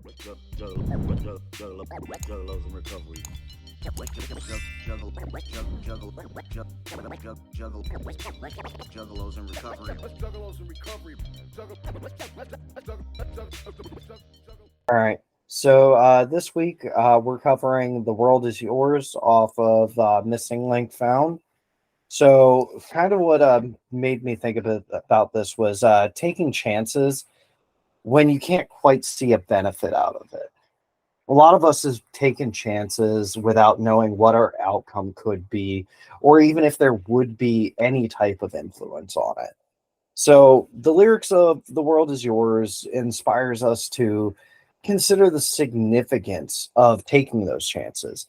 Juggalos in recovery. Juggalos in recovery. Juggalos in recovery. All right. So this week we're covering "The World Is Yours" off of Missing Link Found. So kind of what made me think about this was taking chances when you can't quite see a benefit out of it. A lot of us have taken chances without knowing what our outcome could be, or even if there would be any type of influence on it. So the lyrics of "The World Is Yours" inspires us to consider the significance of taking those chances.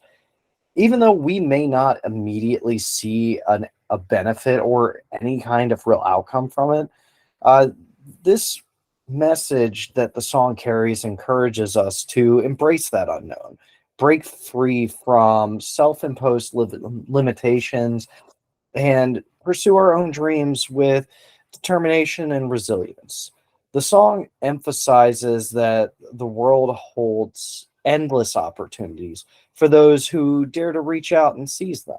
Even though we may not immediately see a benefit or any kind of real outcome from it, uh, this message that the song carries encourages us to embrace that unknown, break free from self imposed limitations, and pursue our own dreams with determination and resilience. The song emphasizes that the world holds endless opportunities for those who dare to reach out and seize them.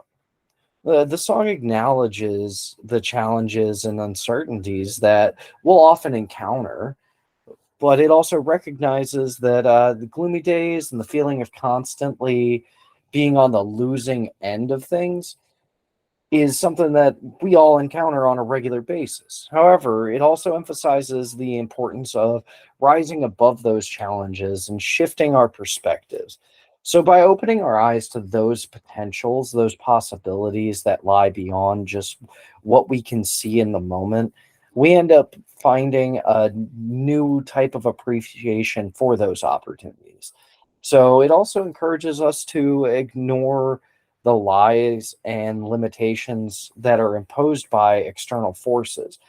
The song acknowledges the challenges and uncertainties that we'll often encounter, but it also recognizes that the gloomy days and the feeling of constantly being on the losing end of things is something that we all encounter on a regular basis. However, it also emphasizes the importance of rising above those challenges and shifting our perspectives. So, by opening our eyes to those potentials, those possibilities that lie beyond just what we can see in the moment, we end up finding a new type of appreciation for those opportunities. So, it also encourages us to ignore the lies and limitations that are imposed by external forces.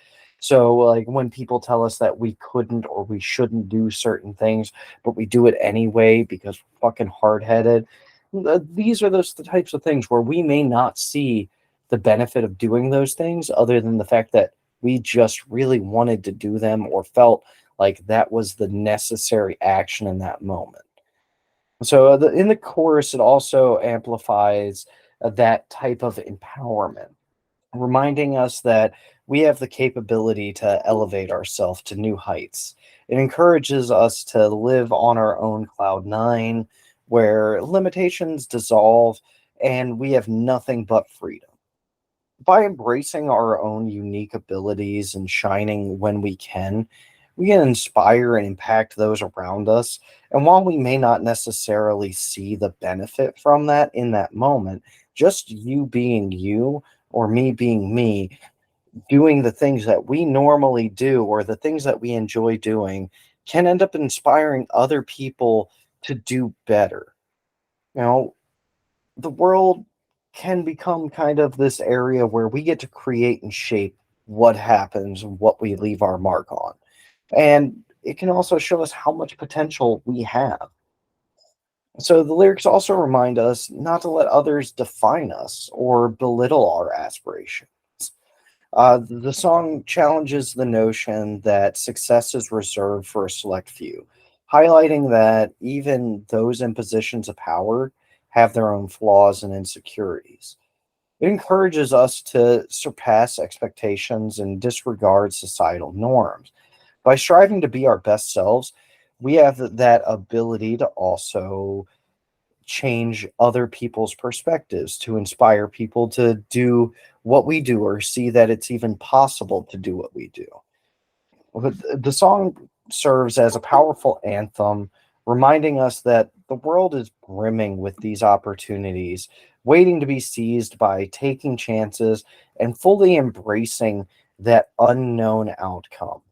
So, like when people tell us that we couldn't or we shouldn't do certain things, but we do it anyway because we're fucking hard headed, these are those the types of things where we may not see the benefit of doing those things other than the fact that we just really wanted to do them or felt like that was the necessary action in that moment. So in the chorus, it also amplifies that type of empowerment, reminding us that we have the capability to elevate ourselves to new heights. It encourages us to live on our own cloud nine, where limitations dissolve and we have nothing but freedom. By embracing our own unique abilities and shining when we can inspire and impact those around us. And while we may not necessarily see the benefit from that in that moment, just you being you or me being me, doing the things that we normally do or the things that we enjoy doing can end up inspiring other people to do better. You know, the world can become kind of this area where we get to create and shape what happens and what we leave our mark on. And it can also show us how much potential we have. So the lyrics also remind us not to let others define us or belittle our aspirations. The song challenges the notion that success is reserved for a select few, highlighting that even those in positions of power have their own flaws and insecurities. It encourages us to surpass expectations and disregard societal norms. By striving to be our best selves, we have that ability to also change other people's perspectives, to inspire people to do what we do or see that it's even possible to do what we do. The song serves as a powerful anthem, reminding us that the world is brimming with these opportunities, waiting to be seized by taking chances and fully embracing that unknown outcome.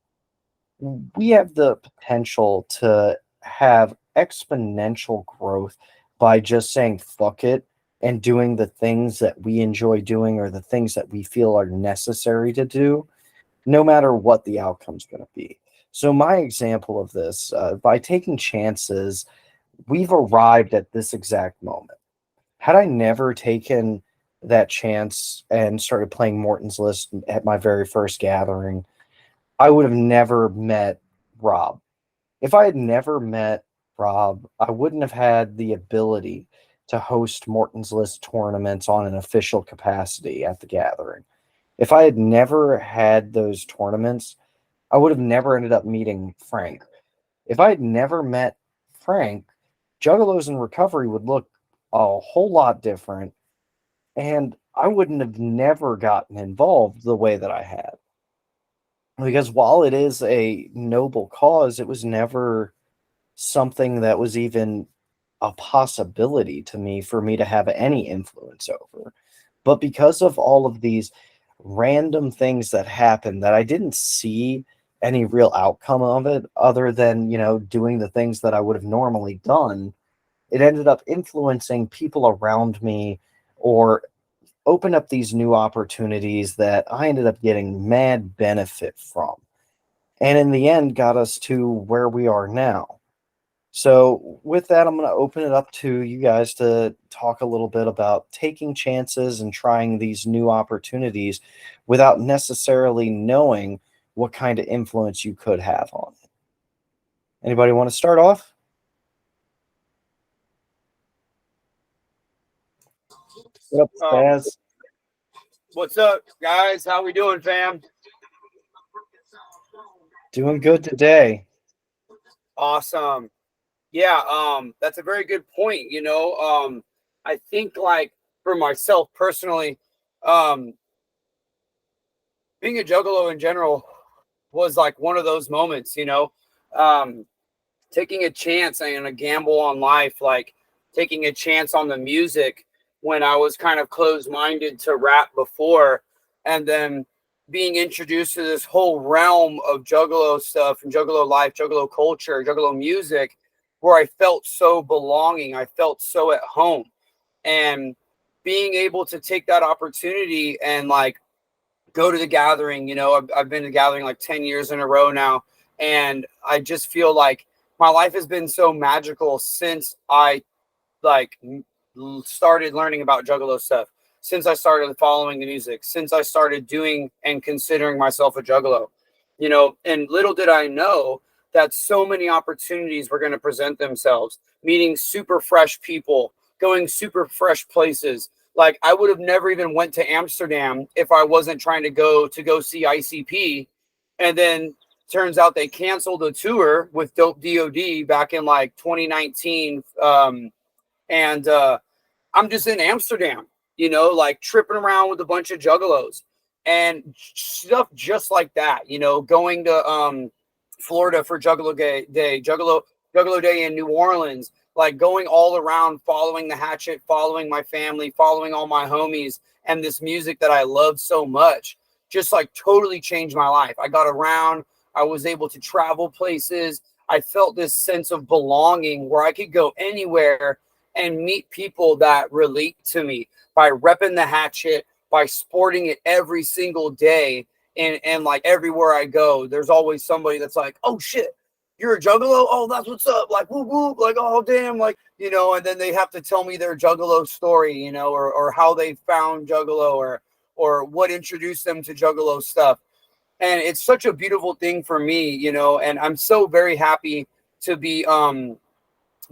We have the potential to have exponential growth by just saying fuck it and doing the things that we enjoy doing or the things that we feel are necessary to do, no matter what the outcome's going to be. So, my example of this, by taking chances, we've arrived at this exact moment. Had I never taken that chance and started playing Morton's List at my very first gathering, I would have never met Rob. If I had never met Rob, I wouldn't have had the ability to host Morton's List tournaments on an official capacity at the gathering. If I had never had those tournaments, I would have never ended up meeting Frank. If I had never met Frank, Juggalos in Recovery would look a whole lot different, and I wouldn't have never gotten involved the way that I had. Because while it is a noble cause, it was never something that was even a possibility to me for me to have any influence over. But because of all of these random things that happened that I didn't see any real outcome of it other than, doing the things that I would have normally done, it ended up influencing people around me or open up these new opportunities that I ended up getting mad benefit from. And in the end, got us to where we are now. So, with that, I'm going to open it up to you guys to talk a little bit about taking chances and trying these new opportunities without necessarily knowing what kind of influence you could have on it. Anybody want to start off? What up, Spaz? What's up, guys? How we doing, fam? Doing good today. Awesome. Yeah, that's a very good point. I think like for myself personally, um, being a juggalo in general was like one of those moments, taking a chance and a gamble on life, like taking a chance on the music when I was kind of closed-minded to rap before, and then being introduced to this whole realm of juggalo stuff and juggalo life, juggalo culture, juggalo music, where I felt so belonging, I felt so at home, and being able to take that opportunity and like go to the gathering. I've been to the gathering like 10 years in a row now, and I just feel like my life has been so magical since I like started learning about juggalo stuff, since I started following the music, since I started doing and considering myself a juggalo. And little did I know that so many opportunities were going to present themselves, meeting super fresh people, going super fresh places. Like I would have never even went to Amsterdam if I wasn't trying to go see ICP. And then turns out they canceled a tour with Dope DOD back in like 2019. And I'm just in Amsterdam, like tripping around with a bunch of juggalos and stuff just like that, going to Florida for Juggalo Day, Juggalo Day in New Orleans, like going all around, following the hatchet, following my family, following all my homies, and this music that I loved so much just like totally changed my life. I got around, I was able to travel places. I felt this sense of belonging where I could go anywhere and meet people that relate to me by repping the hatchet, by sporting it every single day. And like everywhere I go, there's always somebody that's like, oh shit, you're a juggalo? Oh, that's what's up. Like, whoop, whoop. Like, oh, damn. Like, and then they have to tell me their juggalo story, or how they found juggalo or what introduced them to juggalo stuff. And it's such a beautiful thing for me, and I'm so very happy to be,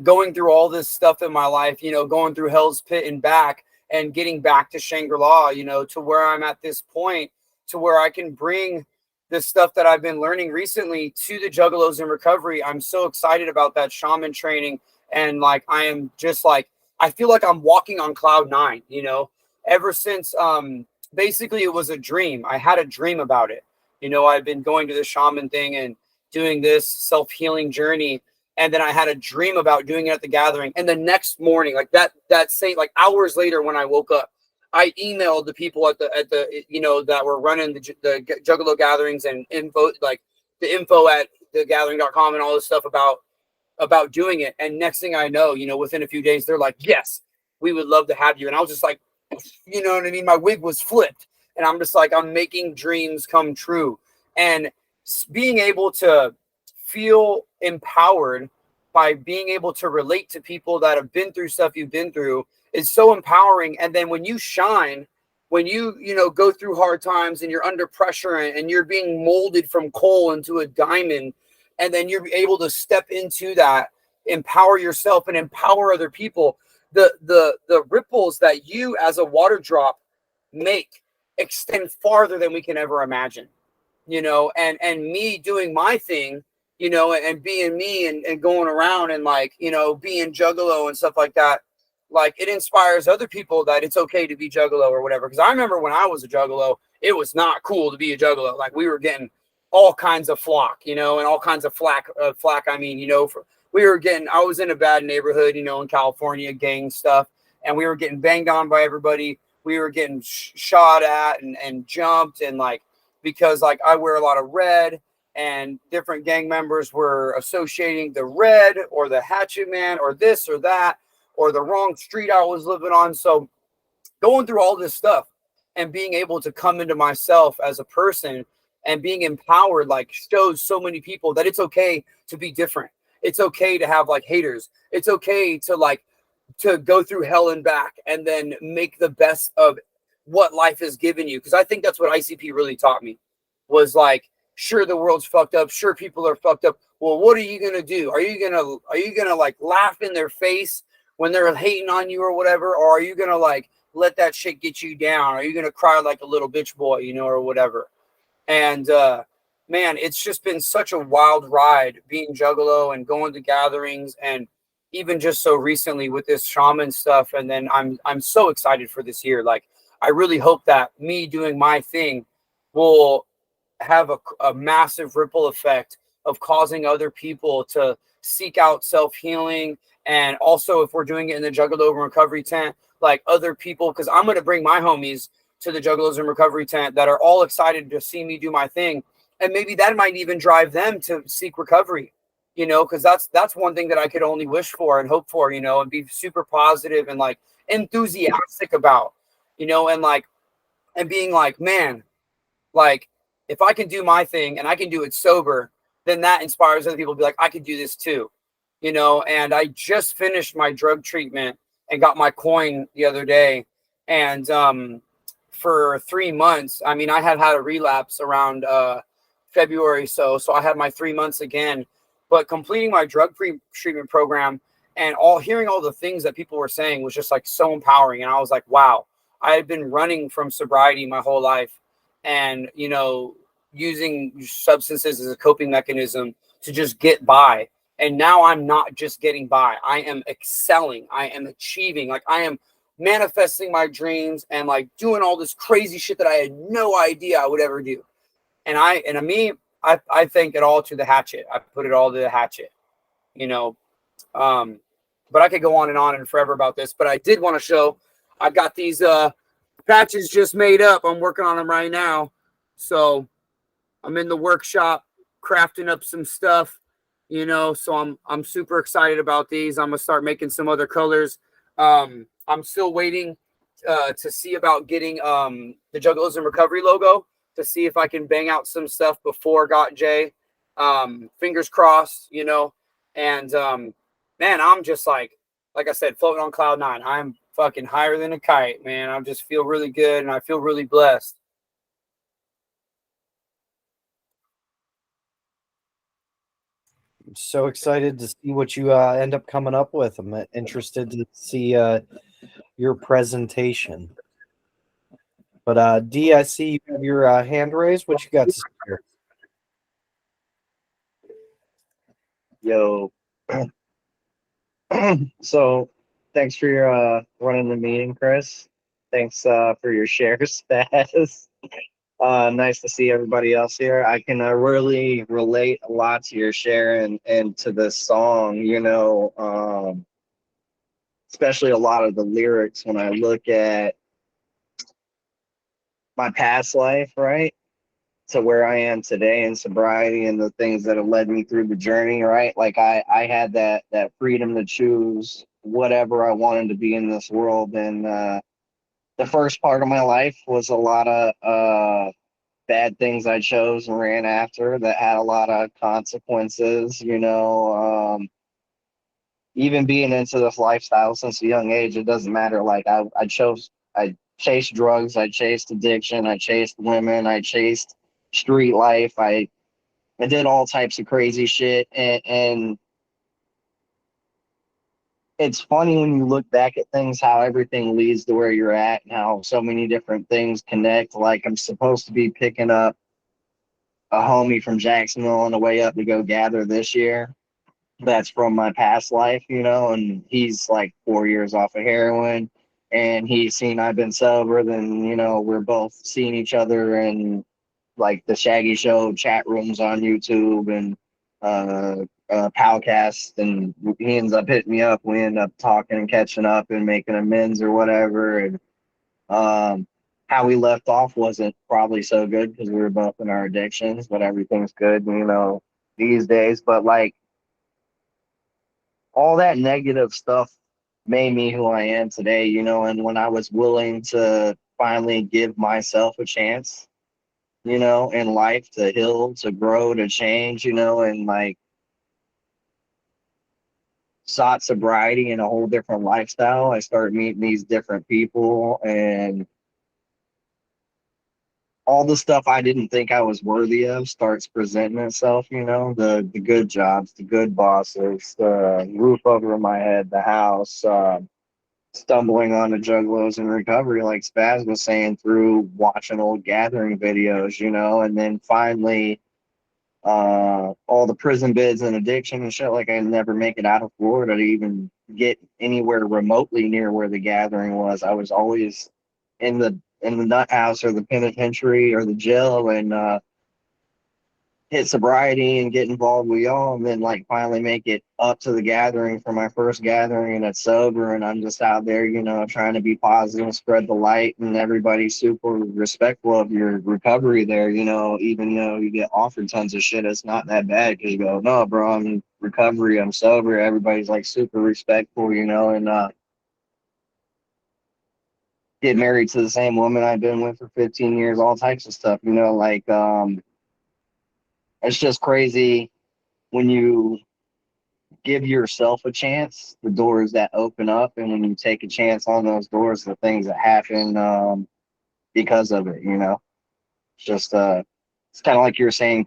going through all this stuff in my life, going through Hell's Pit and back and getting back to Shangri-La, to where I'm at this point, to where I can bring this stuff that I've been learning recently to the Juggalos in Recovery. I'm so excited about that shaman training. And like, I am just like, I feel like I'm walking on cloud nine, ever since, basically it was a dream. I had a dream about it. I've been going to the shaman thing and doing this self-healing journey. And then I had a dream about doing it at the gathering. And the next morning, like that same, like hours later when I woke up, I emailed the people at the that were running the Juggalo gatherings and info, like the info at thegathering.com and all this stuff about doing it. And next thing I know, within a few days, they're like, yes, we would love to have you. And I was just like, you know what I mean? My wig was flipped. And I'm just like, I'm making dreams come true. And being able to feel empowered by being able to relate to people that have been through stuff you've been through is so empowering. And then when you shine, when you go through hard times and you're under pressure and you're being molded from coal into a diamond, and then you're able to step into that empower yourself and empower other people, the ripples that you as a water drop make extend farther than we can ever imagine, you know. And me doing my thing, you know, and being me and going around and like, you know, being juggalo and stuff like that, like it inspires other people that it's okay to be juggalo or whatever. Because I remember when I was a juggalo, it was not cool to be a juggalo. Like we were getting all kinds of flock, you know, and all kinds of flack. I mean, you know, I was in a bad neighborhood, you know, in California, gang stuff, and we were getting banged on by everybody. We were getting shot at and jumped, and like, because like I wear a lot of red, and different gang members were associating the red or the hatchet man or this or that or the wrong street I was living on. So going through all this stuff and being able to come into myself as a person and being empowered, like shows so many people that it's okay to be different. It's okay to have like haters. It's okay to like to go through hell and back and then make the best of what life has given you. Because I think that's what ICP really taught me, was like, sure, the world's fucked up. Sure, people are fucked up. Well, what are you gonna do? Are you gonna like laugh in their face when they're hating on you or whatever? Or are you gonna like let that shit get you down? Are you gonna cry like a little bitch boy, you know, or whatever? And man, it's just been such a wild ride being juggalo and going to gatherings, and even just so recently with this shaman stuff. And then I'm so excited for this year. Like I really hope that me doing my thing will have a massive ripple effect of causing other people to seek out self-healing. And also, if we're doing it in the Juggalo and Recovery tent, like other people, because I'm going to bring my homies to the Juggalos and Recovery tent that are all excited to see me do my thing. And maybe that might even drive them to seek recovery, you know, because that's one thing that I could only wish for and hope for, you know, and be super positive and like enthusiastic about, you know, and like, and being like, man, like if I can do my thing and I can do it sober, then that inspires other people to be like, I could do this too, you know. And I just finished my drug treatment and got my coin the other day. And for 3 months, I mean, I had a relapse around February. So I had my 3 months again, but completing my drug treatment program and hearing all the things that people were saying was just like so empowering. And I was like, wow, I had been running from sobriety my whole life, and, you know, using substances as a coping mechanism to just get by. And now I'm not just getting by. I am excelling. I am achieving. Like I am manifesting my dreams and like doing all this crazy shit that I had no idea I would ever do. And I think it all to the hatchet. I put it all to the hatchet, you know. But I could go on and forever about this. But I did want to show, I've got these patches just made up. I'm working on them right now. So I'm in the workshop crafting up some stuff, you know, so I'm super excited about these. I'm gonna start making some other colors. I'm still waiting to see about getting the Juggalos and Recovery logo, to see if I can bang out some stuff before Got J. Fingers crossed, you know. And man, I'm just like I said, floating on cloud nine. I'm fucking higher than a kite, man. I just feel really good and I feel really blessed. I'm so excited to see what you end up coming up with. I'm interested to see your presentation. But D, I see you have your hand raised. What you got to say here? Yo. So thanks for your running the meeting, Chris. Thanks for your shares, Spaz. Nice to see everybody else here. I can really relate a lot to your share and to this song, you know, especially a lot of the lyrics when I look at my past life, right? To where I am today in sobriety and the things that have led me through the journey, right? Like I had that freedom to choose whatever I wanted to be in this world. And the first part of my life was a lot of bad things I chose and ran after that had a lot of consequences, you know. Even being into this lifestyle since a young age, it doesn't matter. Like I chased drugs, I chased addiction, I chased women, I chased street life. I did all types of crazy shit, and it's funny when you look back at things, how everything leads to where you're at and how so many different things connect. Like I'm supposed to be picking up a homie from Jacksonville on the way up to go gather this year. That's from my past life, and he's like 4 years off of heroin. And he's seen I've been sober, then, we're both seeing each other in like the Shaggy Show chat rooms on YouTube and Powcast. And he ends up hitting me up. We end up talking and catching up and making amends or whatever. And how we left off wasn't probably so good because we were both in our addictions, but everything's good, these days. But like all that negative stuff made me who I am today, and when I was willing to finally give myself a chance, in life to heal, to grow, to change, and like sought sobriety and a whole different lifestyle, I started meeting these different people and all the stuff I didn't think I was worthy of starts presenting itself, the good jobs, the good bosses, the roof over my head, the house, stumbling on the Juggalos in recovery, like Spaz was saying, through watching old gathering videos, and then finally all the prison bids and addiction and shit. Like I never make it out of Florida to even get anywhere remotely near where the gathering was. I was always in the nut house or the penitentiary or the jail, and hit sobriety and get involved with y'all, and then like finally make it up to the gathering for my first gathering, and it's sober, and I'm just out there, trying to be positive, spread the light, and everybody's super respectful of your recovery there, even you get offered tons of shit, it's not that bad because you go, no, bro, I'm in recovery, I'm sober. Everybody's like super respectful, and get married to the same woman I've been with for 15 years, all types of stuff, like it's just crazy when you give yourself a chance, the doors that open up, and when you take a chance on those doors, the things that happen because of it, It's just it's kind of like you were saying,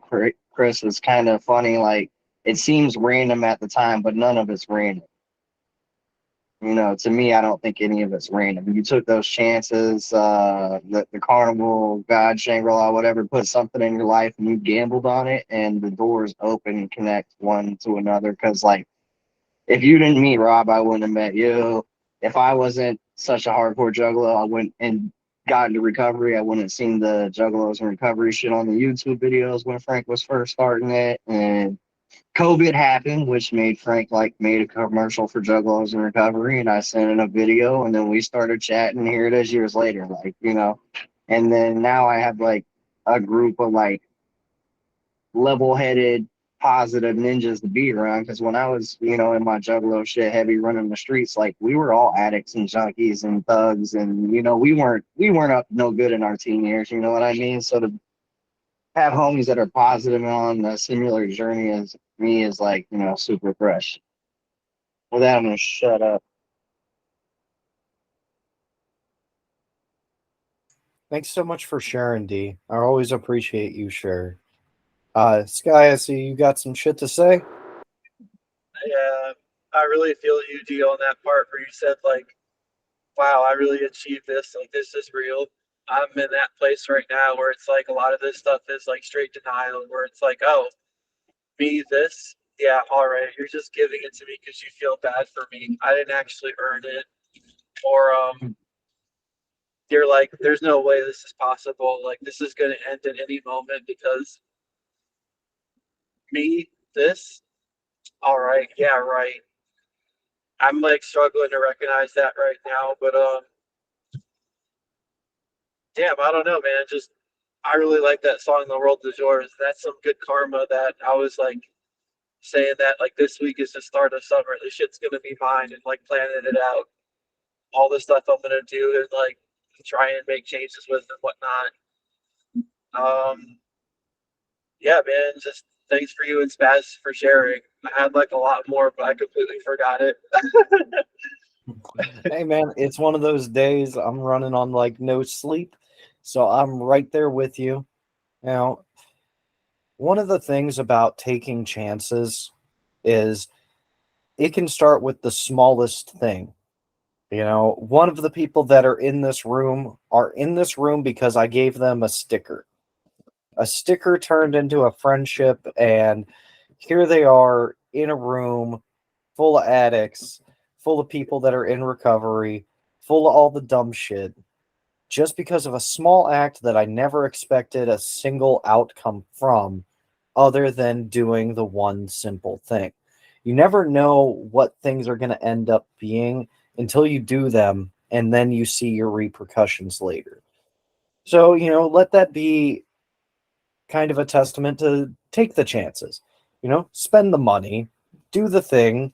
Chris. It's kind of funny, like it seems random at the time, but none of it's random. To me, I don't think any of it's random. You took those chances, the carnival, God, Shangri-La, whatever, put something in your life and you gambled on it, and the doors open and connect one to another. Because, like, if you didn't meet Rob, I wouldn't have met you. If I wasn't such a hardcore juggler, I wouldn't and got into recovery. I wouldn't have seen the Juggalos and recovery shit on the YouTube videos when Frank was first starting it. And COVID happened, which made Frank like made a commercial for Juggalos and recovery, and I sent in a video, and then we started chatting. Here it is years later, like and then now I have like a group of like level-headed, positive ninjas to be around. Because when I was, in my Juggalo shit, heavy running the streets, like we were all addicts and junkies and thugs, and we weren't up no good in our teen years. You know what I mean? So to have homies that are positive and on a similar journey as me is like, super fresh. With that, I'm gonna shut up. Thanks so much for sharing, D. I always appreciate you share. Sky, I see you got some shit to say. Yeah, I really feel you, D, on that part where you said like, "Wow, I really achieved this. Like, this is real." I'm in that place right now where it's like a lot of this stuff is like straight denial, where it's like, "Oh, me this, yeah, all right, you're just giving it to me because you feel bad for me. I didn't actually earn it," or you're like, "There's no way this is possible. Like, this is gonna end at any moment because me this, all right, yeah, right." I'm like struggling to recognize that right now, but damn, I don't know, man. Just I really like that song, "The World Is Yours." That's some good karma that I was like saying that like this week is the start of summer. This shit's gonna be mine and like planning it out. All the stuff I'm gonna do and like try and make changes with and whatnot. Yeah, man. Just thanks for you and Spaz for sharing. I had like a lot more, but I completely forgot it. Hey, man, it's one of those days I'm running on like no sleep, so I'm right there with you. Now, one of the things about taking chances is it can start with the smallest thing. You know, one of the people that are in this room are in this room because I gave them a sticker. A sticker turned into a friendship, and here they are in a room full of addicts, full of people that are in recovery, full of all the dumb shit, just because of a small act that I never expected a single outcome from, other than doing the one simple thing. You never know what things are going to end up being until you do them, and then you see your repercussions later. So, let that be kind of a testament to take the chances. Spend the money, do the thing,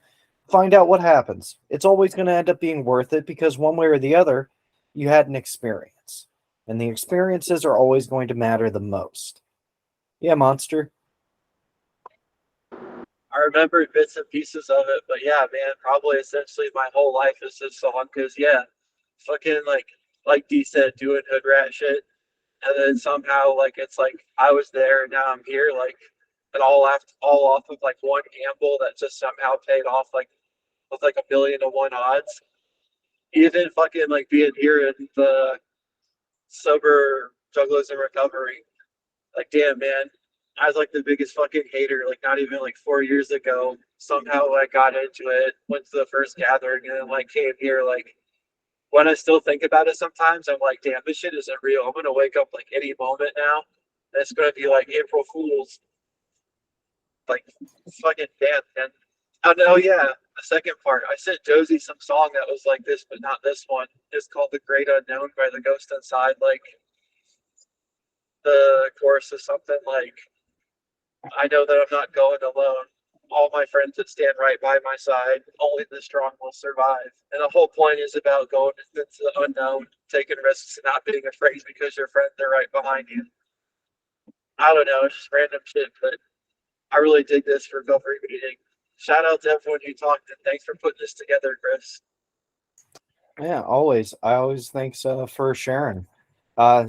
find out what happens. It's always going to end up being worth it because one way or the other, you had an experience. And the experiences are always going to matter the most. Yeah, Monster. I remembered bits and pieces of it, but yeah, man, probably essentially my whole life is this song because yeah, fucking like D said, doing hood rat shit, and then somehow like it's like I was there and now I'm here, like it all off of like one gamble that just somehow paid off like with like 1,000,000 to 1 odds. Even fucking like being here in the sober jugglers in recovery, like damn man, I was like the biggest fucking hater, like not even like 4 years ago. Somehow like got into it, went to the first gathering and then like came here like when I still think about it sometimes, I'm like, damn, this shit isn't real. I'm gonna wake up like any moment now. And it's gonna be like April Fools. Like fucking damn, man. Oh no, yeah. The second part. I sent Josie some song that was like this, but not this one. It's called The Great Unknown by the Ghost Inside. Like the chorus is something like I know that I'm not going alone. All my friends that stand right by my side, only the strong will survive. And the whole point is about going into the unknown, taking risks, and not being afraid because your friends are right behind you. I don't know, it's just random shit, but I really dig this for recovery meeting. Shout out to everyone who talked, and thanks for putting this together, Chris. Yeah, always. I always thanks for sharing.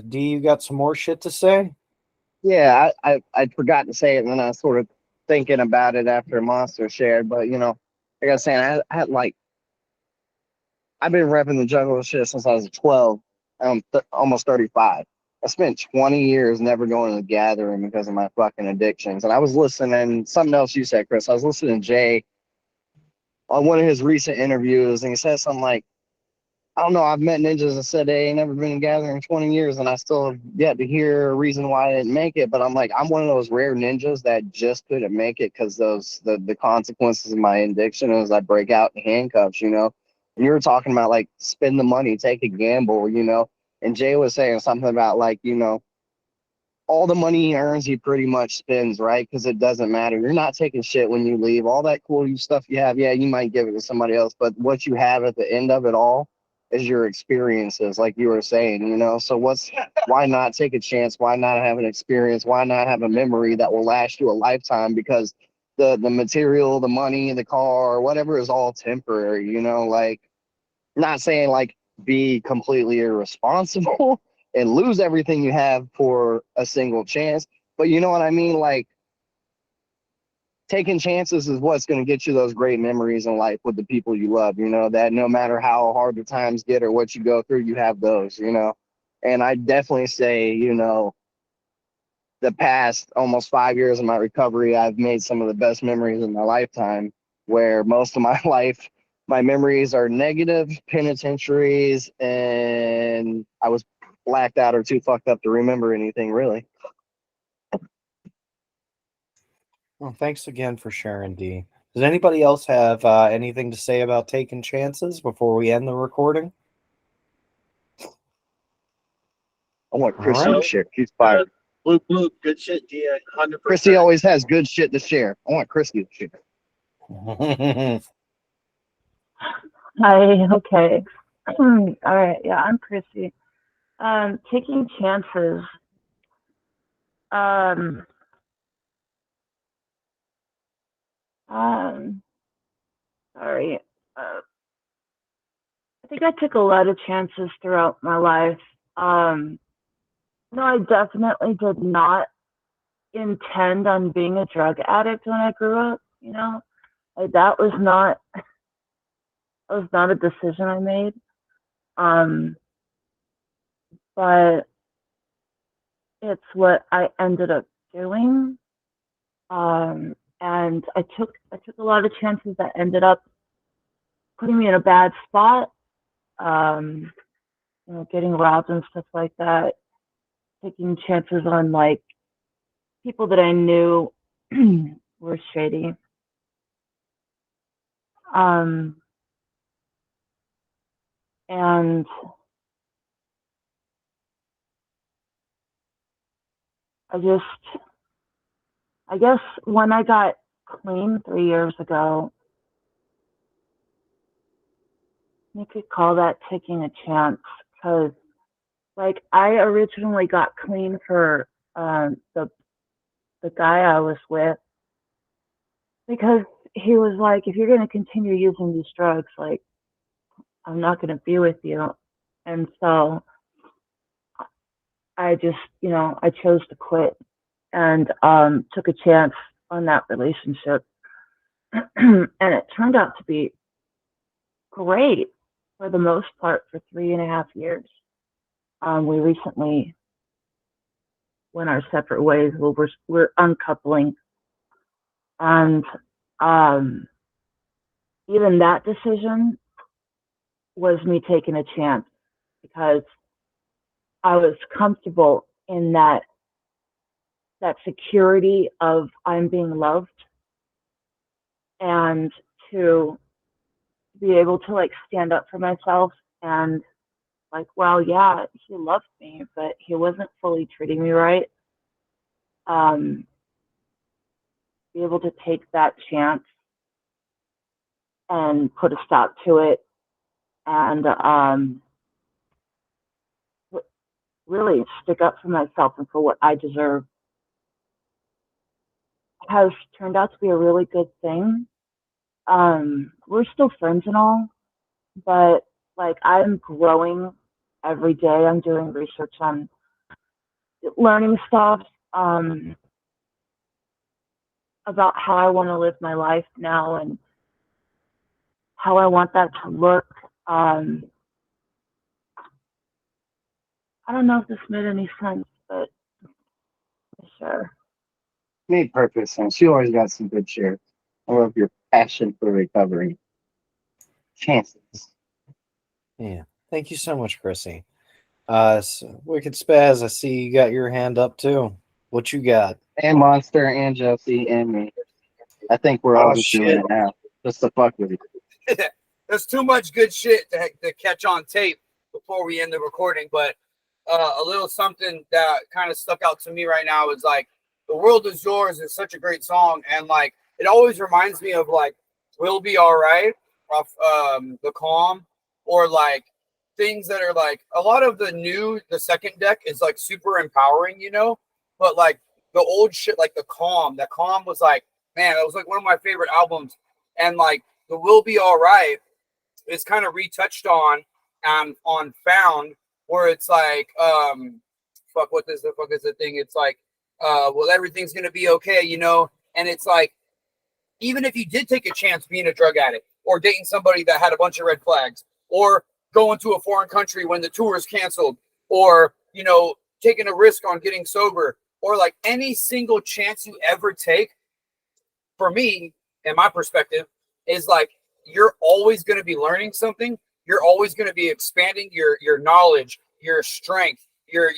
D, you got some more shit to say? Yeah, I forgot to say it, and then I was sort of thinking about it after Monster shared. But like I was saying, I had like I've been repping the jungle shit since I was 12. I'm almost 35. I spent 20 years never going to the gathering because of my fucking addictions. And I was listening something else you said, Chris. I was listening to Jay on one of his recent interviews, and he said something like, I don't know. I've met ninjas that said they ain't never been together in 20 years, and I still have yet to hear a reason why I didn't make it. But I'm like, I'm one of those rare ninjas that just couldn't make it because the consequences of my addiction is I break out in handcuffs. And you were talking about like spend the money, take a gamble. And Jay was saying something about like all the money he earns, he pretty much spends, right? Because it doesn't matter. You're not taking shit when you leave. All that cool stuff you have, yeah, you might give it to somebody else, but what you have at the end of it all is your experiences, like you were saying. So why not take a chance? Why not have an experience? Why not have a memory that will last you a lifetime? Because the material, the money, the car, whatever is all temporary. Like, not saying like be completely irresponsible and lose everything you have for a single chance, but you know what I mean? Like, taking chances is what's going to get you those great memories in life with the people you love, that no matter how hard the times get or what you go through, you have those. And I definitely say, the past almost 5 years of my recovery, I've made some of the best memories in my lifetime, where most of my life, my memories are negative penitentiaries, and I was blacked out or too fucked up to remember anything really. Well, thanks again for sharing, D. Does anybody else have anything to say about taking chances before we end the recording? I want All Chrissy right. to share. She's fired. Bloop bloop, good shit, D. 100%. Chrissy always has good shit to share. I want Chrissy to share. Hi, okay. All right, yeah, I'm Chrissy. Taking chances. Um, um, sorry. I think I took a lot of chances throughout my life. No, I definitely did not intend on being a drug addict when I grew up. that was not a decision I made. But it's what I ended up doing. And I took a lot of chances that ended up putting me in a bad spot. Getting robbed and stuff like that. Taking chances on like people that I knew were shady. And I guess when I got clean 3 years ago, you could call that taking a chance, because like I originally got clean for the guy I was with, because he was like, if you're going to continue using these drugs, like I'm not going to be with you. And so I just, I chose to quit and took a chance on that relationship. And it turned out to be great for the most part for 3.5 years. We recently went our separate ways. Well, we're uncoupling. And even that decision was me taking a chance, because I was comfortable in that security of I'm being loved, and to be able to like stand up for myself and like, well, yeah, he loved me, but he wasn't fully treating me right. Be able to take that chance and put a stop to it, and really stick up for myself and for what I deserve, has turned out to be a really good thing. We're still friends and all, but like I'm growing every day. I'm doing research on learning stuff about how I want to live my life now and how I want that to look. I don't know if this made any sense, but sure. Made perfect sense. You always got some good share. I love your passion for recovery. Chances. Yeah. Thank you so much, Chrissy. So Wicked Spaz, I see you got your hand up too. What you got? And Monster and Josie and me. I think we're all just doing shit. it now. Just to fuck with you. There's too much good shit to catch on tape before we end the recording, but a little something that kind of stuck out to me right now is like "The World Is Yours" is such a great song, and like it always reminds me of like "We'll Be All Right" off The Calm, or like things that are like a lot of the second deck is like super empowering, but like the old shit like that Calm was like, man, that was like one of my favorite albums, and like the "We'll Be All Right" is kind of retouched on Found, where it's like what the fuck is the thing, it's like well, everything's gonna be okay, and it's like even if you did take a chance being a drug addict or dating somebody that had a bunch of red flags, or going to a foreign country when the tour is canceled, or taking a risk on getting sober, or like any single chance you ever take, for me, in my perspective, is like you're always going to be learning something. You're always going to be expanding your knowledge, your strength, your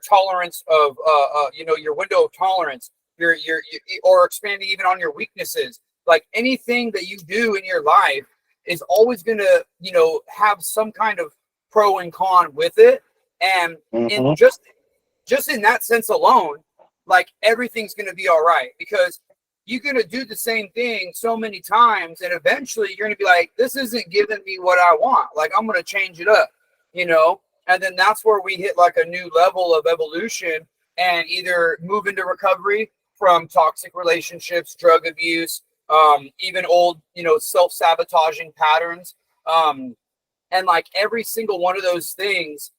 tolerance of your window of tolerance, or expanding even on your weaknesses. Like anything that you do in your life is always going to have some kind of pro and con with it, and in just in that sense alone, like everything's going to be all right, because you're going to do the same thing so many times, and eventually you're going to be like, this isn't giving me what I want. Like, I'm going to change it up, and then that's where we hit like a new level of evolution and either move into recovery from toxic relationships, drug abuse, even old, self-sabotaging patterns. And like every single one of those things,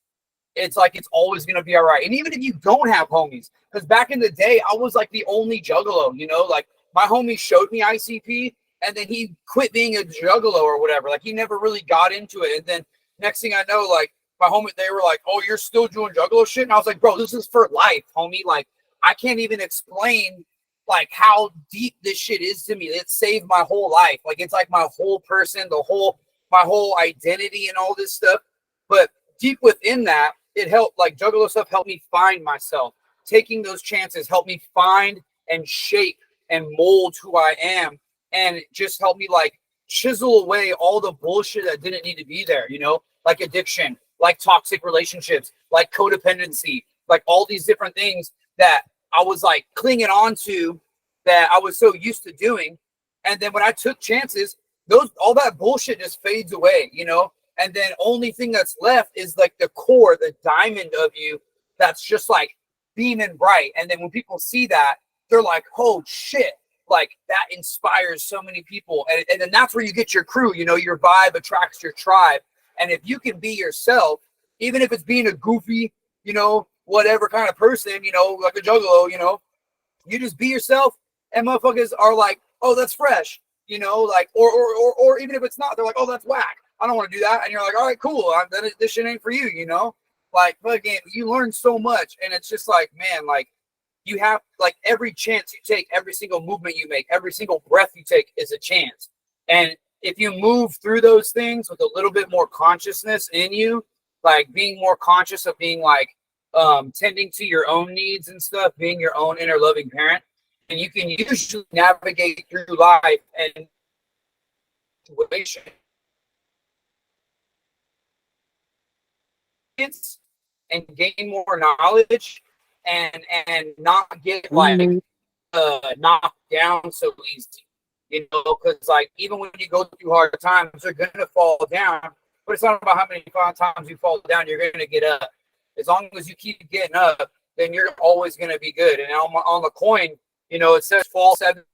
it's like it's always going to be all right. And even if you don't have homies, because back in the day, I was like the only juggalo, like my homies showed me ICP, and then he quit being a juggalo or whatever. Like he never really got into it. And then next thing I know, like my homie, they were like, "Oh, you're still doing juggalo shit?" And I was like, "Bro, this is for life, homie. Like I can't even explain like how deep this shit is to me. It saved my whole life. Like it's like my whole person, my whole identity and all this stuff. But deep within that, it helped, like juggalo stuff helped me find myself. Taking those chances helped me find and shape and mold who I am. And it just helped me like chisel away all the bullshit that didn't need to be there, you know, like addiction, like toxic relationships, like codependency, like all these different things that I was like clinging on to that I was so used to doing. And then when I took chances, all that bullshit just fades away, you know? And then only thing that's left is like the core, the diamond of you that's just like beaming bright. And then when people see that, they're like, oh shit, like that inspires so many people. And then that's where you get your crew, you know, your vibe attracts your tribe. And if you can be yourself, even if it's being a goofy, you know, whatever kind of person, you know, like a juggalo, you know, you just be yourself and motherfuckers are like, oh, that's fresh, you know, like, or even if it's not, they're like, oh, that's whack. I don't want to do that. And you're like, all right, cool. This shit ain't for you, you know, like, but again, you learn so much. And it's just like, man, like you have like every chance you take, every single movement you make, every single breath you take is a chance. And if you move through those things with a little bit more consciousness in you, like being more conscious of being like, tending to your own needs and stuff, being your own inner loving parent, and you can usually navigate through life and situation and gain more knowledge and not get like knocked down so easy, you know, because like even when you go through hard times, you're gonna fall down, but it's not about how many times you fall down, you're gonna get up. As long as you keep getting up, then you're always gonna be good. And on the coin, you know, it says fall 7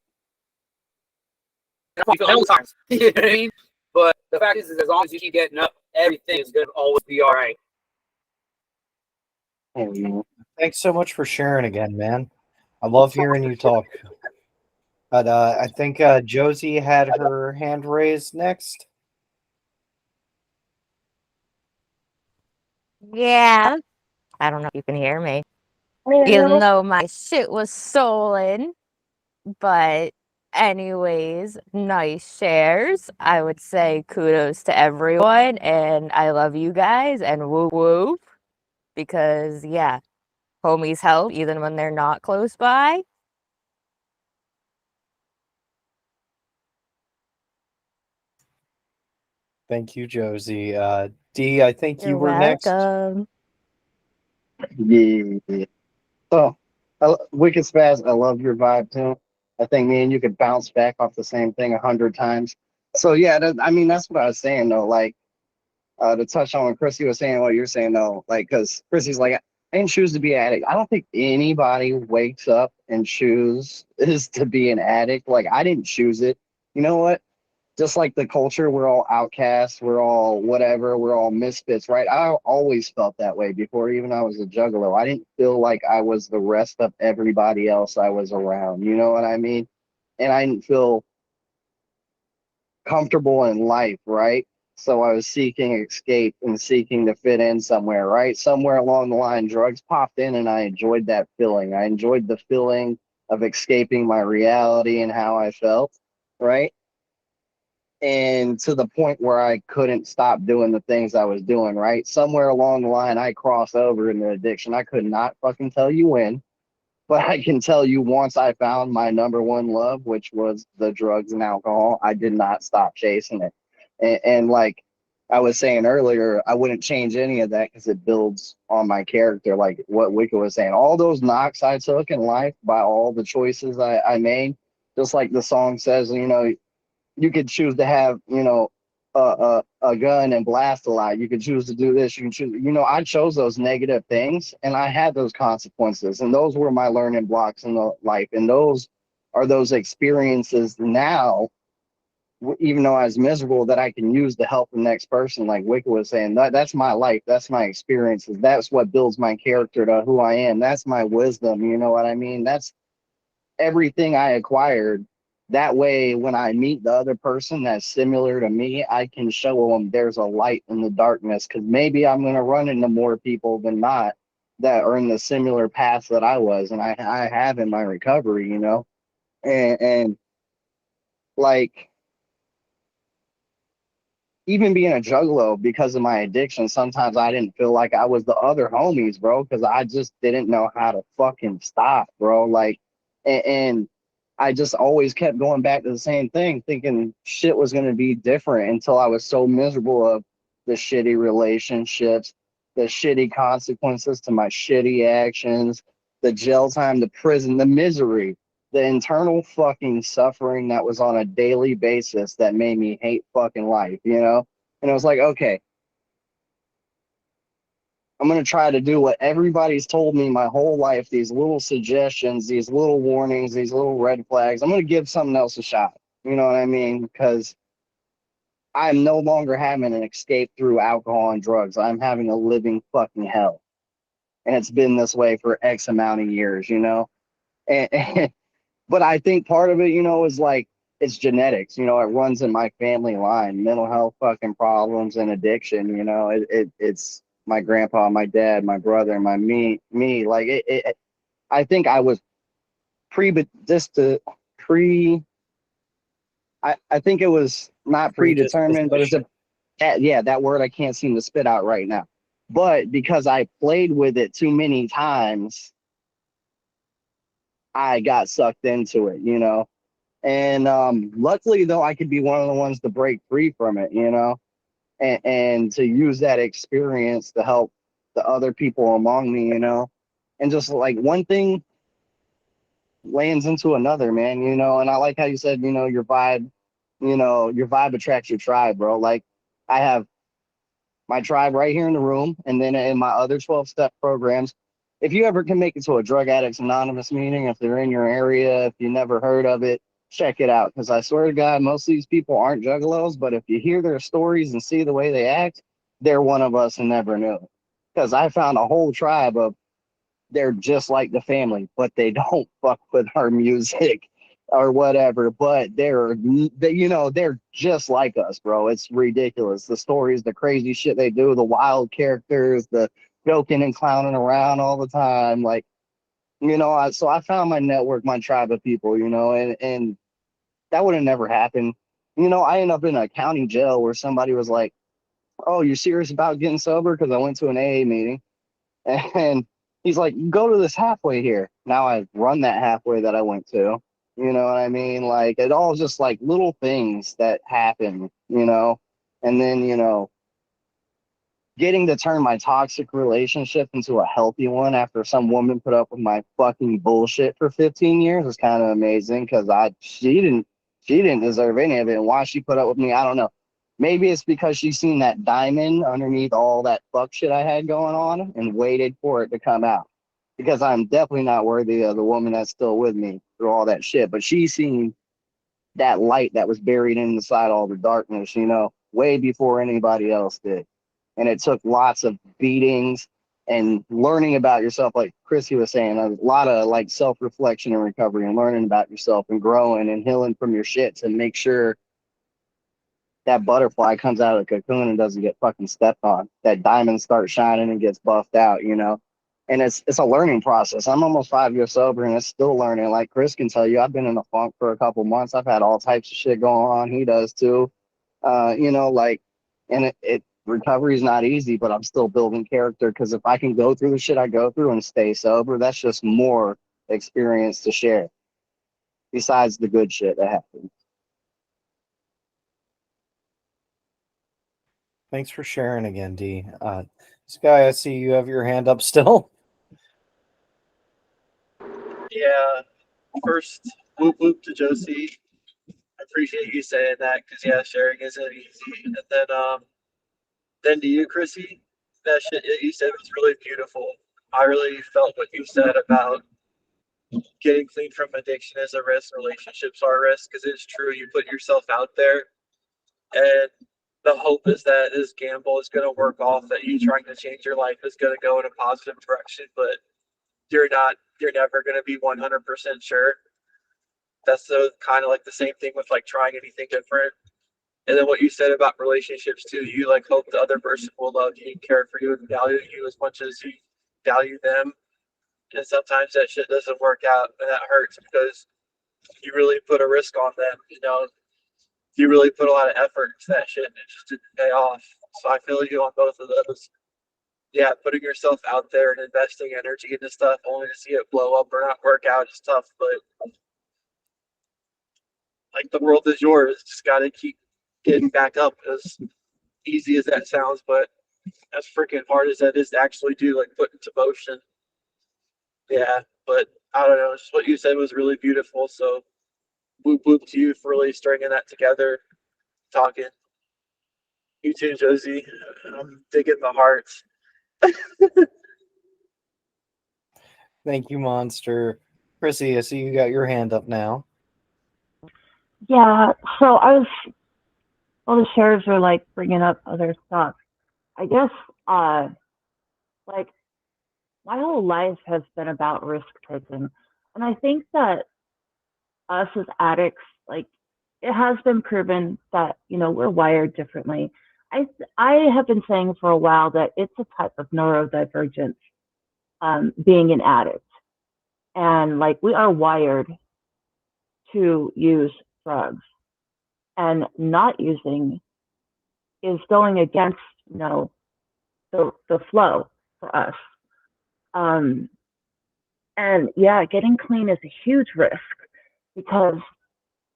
times. You know what I mean? But the fact is as long as you keep getting up, everything is gonna always be all right. Thanks so much for sharing again, man. I love hearing you talk. But I think Josie had her hand raised next. Yeah. I don't know if you can hear me. Even though my shit was stolen. But anyways, nice shares. I would say kudos to everyone and I love you guys and woo woo. Because yeah, homies help even when they're not close by. Thank you, Josie. Dee, I think You're you were next. welcome. Yeah. So, Wicked Spaz, I love your vibe too. I think me and you could bounce back off the same thing 100 times. So yeah, I mean that's what I was saying though. Like to touch on what Chrissy was saying, what you're saying though, like because Chrissy's like, I didn't choose to be an addict. I don't think anybody wakes up and chooses to be an addict. Like I didn't choose it. You know what? Just like the culture, we're all outcasts, we're all whatever, we're all misfits, right? I always felt that way before even I was a juggalo. I didn't feel like I was the rest of everybody else I was around. You know what I mean? And I didn't feel comfortable in life, right? So I was seeking escape and seeking to fit in somewhere, right? Somewhere along the line, drugs popped in and I enjoyed that feeling. I enjoyed the feeling of escaping my reality and how I felt, right? And to the point where I couldn't stop doing the things I was doing, right? Somewhere along the line, I crossed over into addiction. I could not fucking tell you when, but I can tell you once I found my number one love, which was the drugs and alcohol, I did not stop chasing it. And like I was saying earlier, I wouldn't change any of that because it builds on my character. Like what Wicca was saying, all those knocks I took in life by all the choices I made, just like the song says, you know, you could choose to have, you know, a gun and blast a lot. You could choose to do this. You can choose, you know, I chose those negative things and I had those consequences. And those were my learning blocks in the life. And those are those experiences now, even though I was miserable, that I can use to help the next person. Like Wicca was saying, that's my life. That's my experiences. That's what builds my character to who I am. That's my wisdom. You know what I mean? That's everything I acquired That way, when I meet the other person that's similar to me, I can show them there's a light in the darkness, because maybe I'm going to run into more people than not that are in the similar path that I was, and I have in my recovery, you know? And like, even being a juggalo, because of my addiction, sometimes I didn't feel like I was the other homies, bro, because I just didn't know how to fucking stop, bro. Like, and I just always kept going back to the same thing, thinking shit was going to be different, until I was so miserable of the shitty relationships, the shitty consequences to my shitty actions, the jail time, the prison, the misery, the internal fucking suffering that was on a daily basis that made me hate fucking life, you know? And I was like, okay, I'm going to try to do what everybody's told me my whole life, these little suggestions, these little warnings, these little red flags. I'm going to give something else a shot. You know what I mean? Because I'm no longer having an escape through alcohol and drugs. I'm having a living fucking hell. And it's been this way for X amount of years, you know? And but I think part of it, you know, is like, it's genetics, you know, it runs in my family line, mental health fucking problems and addiction, you know, it's my grandpa, my dad, my brother, me, like I think I was pre, but just to pre, I think it was not predetermined, but it's a, yeah, that word I can't seem to spit out right now. But because I played with it too many times, I got sucked into it, you know. And luckily, though, I could be one of the ones to break free from it, you know, and to use that experience to help the other people among me, you know. And just like one thing lands into another, man, you know. And I like how you said, you know, your vibe attracts your tribe, bro. Like, I have my tribe right here in the room, and then in my other 12-step programs. If you ever can make it to a Drug Addicts Anonymous meeting, if they're in your area, if you never heard of it, check it out. Because I swear to God, most of these people aren't juggalos, but if you hear their stories and see the way they act, they're one of us and never knew. Because I found a whole tribe of, they're just like the family, but they don't fuck with our music or whatever. But they're just like us, bro. It's ridiculous. The stories, the crazy shit they do, the wild characters, the joking and clowning around all the time. Like, you know, so I found my network, my tribe of people, you know, and that would have never happened. You know, I ended up in a county jail where somebody was like, "Oh, you're serious about getting sober?" Because I went to an AA meeting. And he's like, go to this halfway here. Now I run that halfway that I went to. You know what I mean? Like, it all just like little things that happen, you know? And then, you know, getting to turn my toxic relationship into a healthy one after some woman put up with my fucking bullshit for 15 years is kind of amazing, because she didn't deserve any of it. And why she put up with me, I don't know. Maybe it's because she's seen that diamond underneath all that fuck shit I had going on and waited for it to come out. Because I'm definitely not worthy of the woman that's still with me through all that shit. But she's seen that light that was buried inside all the darkness, you know, way before anybody else did. And it took lots of beatings and learning about yourself, like Chrissy was saying, a lot of like self-reflection and recovery and learning about yourself and growing and healing from your shit to make sure that butterfly comes out of the cocoon and doesn't get fucking stepped on. That diamond starts shining and gets buffed out, you know. And it's a learning process. I'm almost 5 years sober and it's still learning. Like Chris can tell you, I've been in a funk for a couple months. I've had all types of shit going on. He does too. You know, like, and it recovery is not easy, but I'm still building character, because if I can go through the shit I go through and stay sober, that's just more experience to share besides the good shit that happens. Thanks for sharing again, D. Sky, I see you have your hand up still. Yeah. First, whoop whoop to Josie. I appreciate you saying that, because yeah, sharing isn't easy. And then to you, Chrissy, that shit that you said was really beautiful. I really felt what you said about getting clean from addiction is a risk, relationships are a risk, because it's true. You put yourself out there, and the hope is that this gamble is going to work off, that you trying to change your life is going to go in a positive direction, but you're never going to be 100% sure. that's the kind of like the same thing with like trying anything different. And then what you said about relationships too, you like hope the other person will love you and care for you and value you as much as you value them. And sometimes that shit doesn't work out and that hurts because you really put a risk on them, you know. You really put a lot of effort into that shit and it just didn't pay off. So I feel you on both of those. Yeah, putting yourself out there and investing energy into stuff only to see it blow up or not work out is tough, but like the world is yours. Just gotta keep getting back up, as easy as that sounds, but as freaking hard as that is to actually do, like put into motion. Yeah, but I don't know. Just what you said was really beautiful. So, whoop whoop to you for really stringing that together, talking. You too, Josie. I'm digging the hearts. Thank you, Monster. Chrissy, I see you got your hand up now. Yeah, so all the shares are like bringing up other stuff. I guess, like my whole life has been about risk taking. And I think that us as addicts, like it has been proven that, we're wired differently. I have been saying for a while that it's a type of neurodivergence, being an addict. And like we are wired to use drugs, and not using is going against, the flow for us. Um, and yeah, getting clean is a huge risk because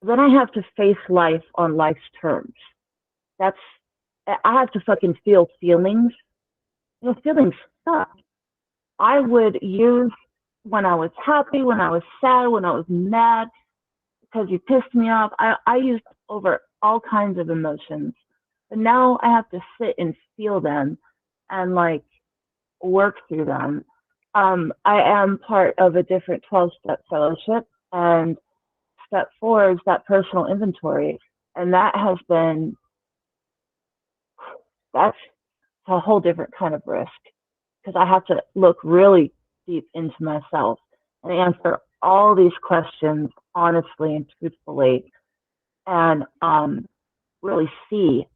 then I have to face life on life's terms. That's I have to fucking feel feelings. Feelings suck. I would use when I was happy, when I was sad, when I was mad because you pissed me off. I used over all kinds of emotions. But now I have to sit and feel them and like work through them. I am part of a different 12-step fellowship, and step 4 is that personal inventory. And that's a whole different kind of risk because I have to look really deep into myself and answer all these questions honestly and truthfully, and really see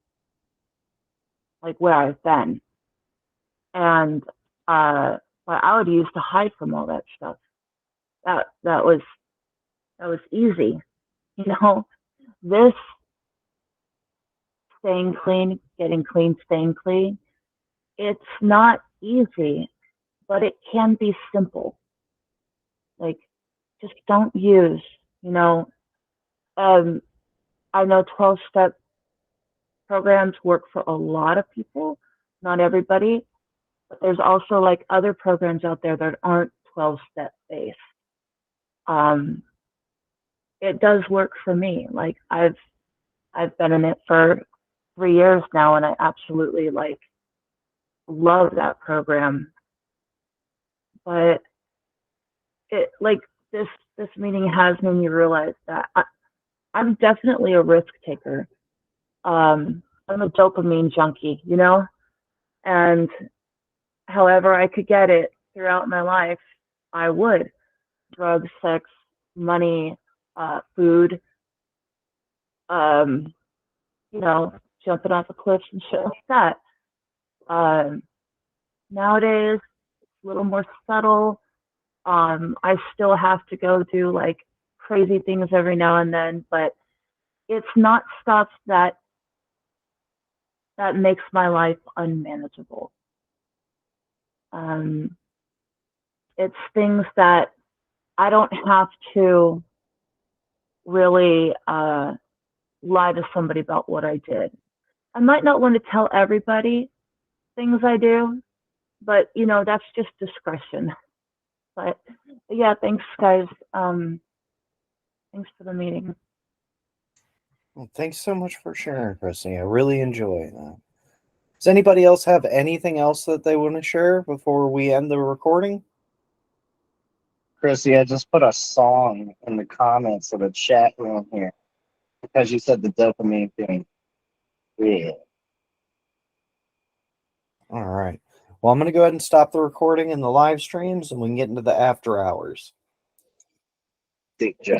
like where I've been and what I would use to hide from all that stuff. That was easy, you know. This staying clean, getting clean, staying clean. It's not easy, but it can be simple. Like, just don't use, you know. I know 12-step programs work for a lot of people, not everybody, but there's also like other programs out there that aren't 12-step based. Um, it does work for me. Like I've been in it for 3 years now, and I absolutely like love that program. But it like this meeting has made me realize that I'm definitely a risk taker. I'm a dopamine junkie, you know, and however I could get it throughout my life, I would. Drugs, sex, money, food, um, jumping off a cliff and shit like that. Um, Nowadays, it's a little more subtle. I still have to go do like crazy things every now and then, but it's not stuff that makes my life unmanageable. Um, it's things that I don't have to really lie to somebody about what I did. I might not want to tell everybody things I do, but that's just discretion. But yeah, thanks guys. Thanks for the meeting. Well, thanks so much for sharing, Chrissy. I really enjoy that. Does anybody else have anything else that they want to share before we end the recording? Chrissy, I just put a song in the comments of the chat room here because you said the dopamine thing. Yeah. All right. Well, I'm going to go ahead and stop the recording in the live streams, and we can get into the after hours. Dick